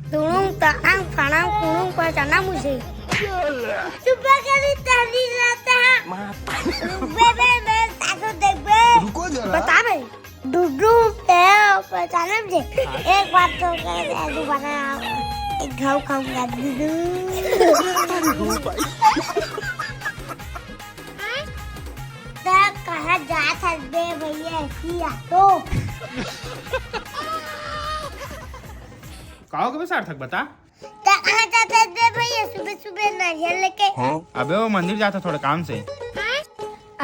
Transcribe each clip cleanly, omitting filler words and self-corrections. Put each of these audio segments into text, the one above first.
Tulung taang fanang kulung pacana मुझे सुबह कभी तहरी रहता है बे ताको देख बे रुको जरा बता बे डुडू पे पहचाना मुझे एक बात तो कह दे बना एक घाव खाऊंगा डुडू कहाँ जा सकते भैया किया तो कहो के सार्थक बता। कहाँ जाते थे भैया सुबह सुबह नारियल लेके अबे वो मंदिर जाता थोड़ा काम से।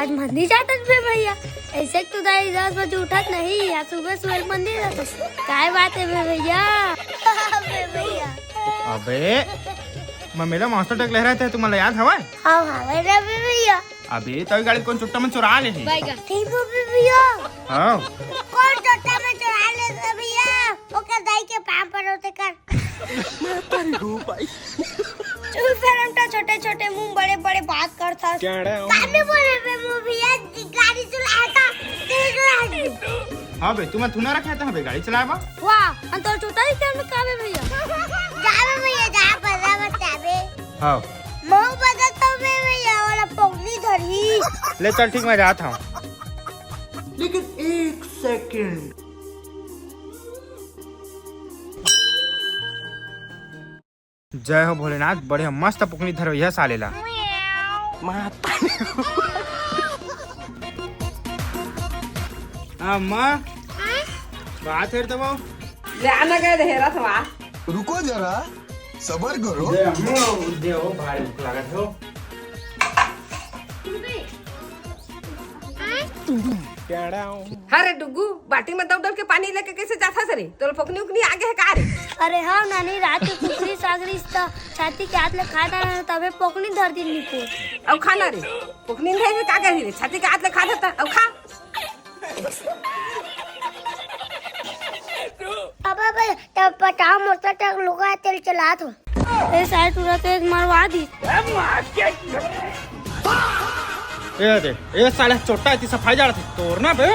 आज मंदिर जाते थे भैया ऐसे तो 10 बजे उठत नहीं या सुबह सुबह मंदिर जाते काय बात है भैया भैया अबे मैं मेरा मास्टर टक लहरा थे तुम्हारा याद हवा हाँ हाँ भैया अबे तभी गाड़ी कौन चुट्टा में चुरा ले ठीक हो भैया हाँ कौन चोटा में चुरा ले भैया ओके दाई के पाँव पर होते कर चल फिर हम तो छोटे छोटे मुंह बड़े बड़े बात करता काहे बोले बे मुंह भैया गाड़ी चलाता तेज हाँ बे तुम्हें थुना रखा था बे गाड़ी चलावा वाह हम तो छोटा ही क्या में काहे भैया जावे भैया जा पता बतावे हाँ मैं बदलता हूँ भैया वाला पगली धरी ले चल ठीक मैं जाता हूँ। लेकिन एक सेकंड जय हो भोलेनाथ बढ़िया मस्त पुकनी धरो यह सालेला अम्मा बात है तो जाना गए देहरा था रुको जरा सबर करो देव भारी भूख लागत हो अरे डुगू बाटी में दौड़ के पानी लेके कैसे जाता सरे तो पकनी उकनी आगे है का रे अरे हाँ नानी रात को कुकरी सागरी छाती के हाथ ले खाता है तबे पकनी धर दिन निको अब खाना रे पकनी नहीं का कर रे छाती के हाथ ले खा देता अब खा अब तब पटाव मोटा टक लोगा तेल चला तो ए साइड पूरा तेज मरवा दी ए दे ए साले छोटा इतनी सफाई जा रहा था तोड़ना बे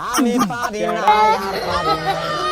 हमें पारे ना